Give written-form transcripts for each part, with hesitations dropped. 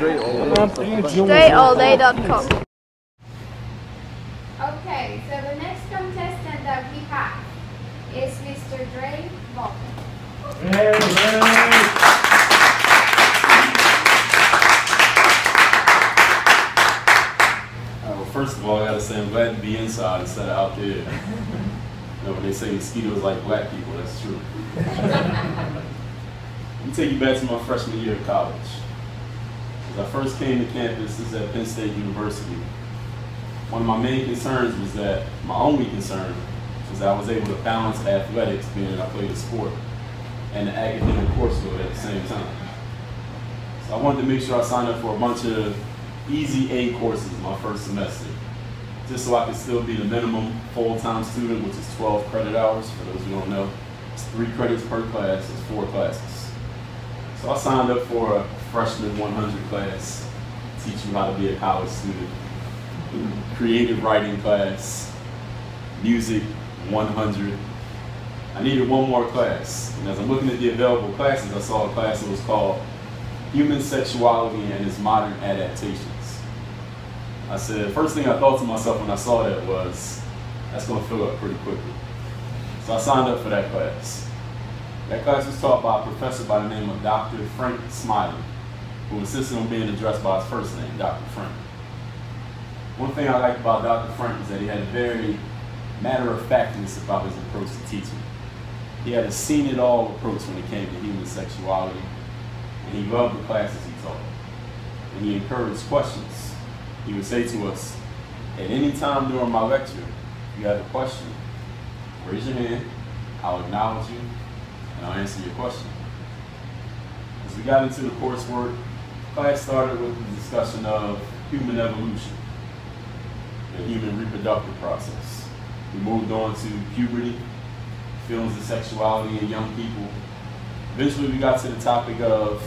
StraightallDay.com. Okay, so the next contestant that we have is Mr. Dre Walton. First of all, I gotta say I'm glad to be inside instead of out there. You know, when they say mosquitoes like black people, that's true. Let me take you back to my freshman year of college. As I first came to campus, this is at Penn State University. One of my main concerns was that, my only concern, was that I was able to balance athletics, being that I played a sport, and the academic coursework at the same time. So I wanted to make sure I signed up for a bunch of easy A courses my first semester, just so I could still be the minimum full-time student, which is 12 credit hours. For those who don't know, it's 3 credits per class, it's 4 classes. So I signed up for a freshman 100 class, teach you how to be a college student, creative writing class, music 100. I needed one more class, and as I'm looking at the available classes, I saw a class that was called Human Sexuality and Its Modern Adaptations. I said, first thing I thought to myself when I saw that was, that's going to fill up pretty quickly. So I signed up for that class. That class was taught by a professor by the name of Dr. Frank Smiley, who insisted on being addressed by his first name, Dr. Frank. One thing I liked about Dr. Frank is that he had a very matter-of-factness about his approach to teaching. He had a seen-it-all approach when it came to human sexuality, and he loved the classes he taught. And he encouraged questions. He would say to us, at any time during my lecture, if you have a question, raise your hand, I'll acknowledge you, and I'll answer your question. As we got into the coursework, class started with the discussion of human evolution, the human reproductive process. We moved on to puberty, feelings of sexuality in young people. Eventually we got to the topic of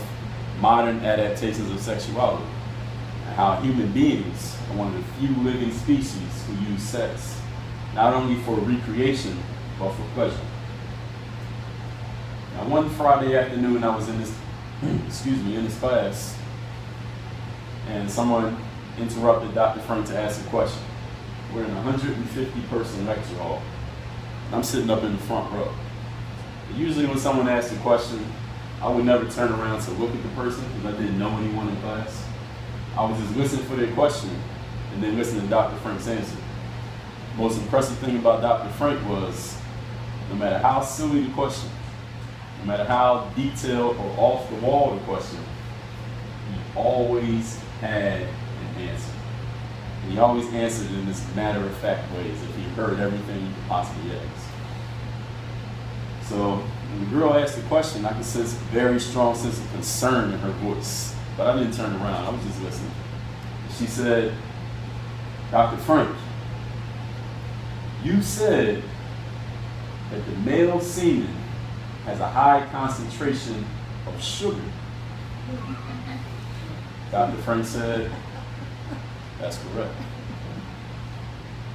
modern adaptations of sexuality, and how human beings are one of the few living species who use sex, not only for recreation, but for pleasure. Now, one Friday afternoon I was in this, in this class, and someone interrupted Dr. Frank to ask a question. We're in a 150-person lecture hall, and I'm sitting up in the front row. Usually when someone asked a question, I would never turn around to look at the person because I didn't know anyone in class. I would just listen for their question and then listen to Dr. Frank's answer. The most impressive thing about Dr. Frank was, no matter how silly the question, no matter how detailed or off the wall the question, he always had an answer. And he always answered in this matter-of-fact way, as if he heard everything he could possibly ask. So when the girl asked the question, I could sense a very strong sense of concern in her voice. But I didn't turn around, I was just listening. She said, Dr. Frank, you said that the male semen has a high concentration of sugar. Dr. Frank said, that's correct.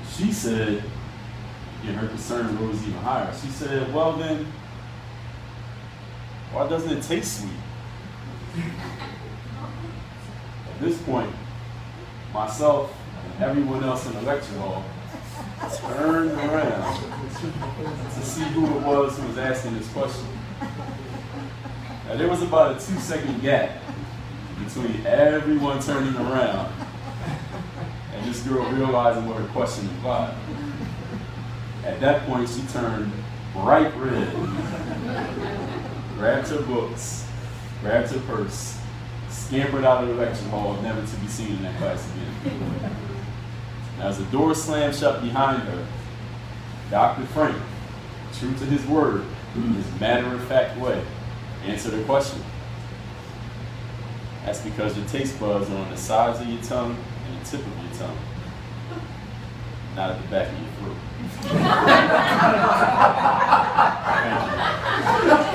She said, and her concern rose even higher. She said, well then, why doesn't it taste sweet? At this point, myself and everyone else in the lecture hall turned around to see who it was who was asking this question. Now, there was about a 2-second gap between everyone turning around and this girl realizing what her question implied. At that point, she turned bright red, grabbed her books, grabbed her purse, scampered out of the lecture hall, never to be seen in that class again. Now, as the door slammed shut behind her, Dr. Frank, true to his word, in his matter-of-fact way, answered her question. That's because your taste buds are on the sides of your tongue and the tip of your tongue, not at the back of your throat. Thank you.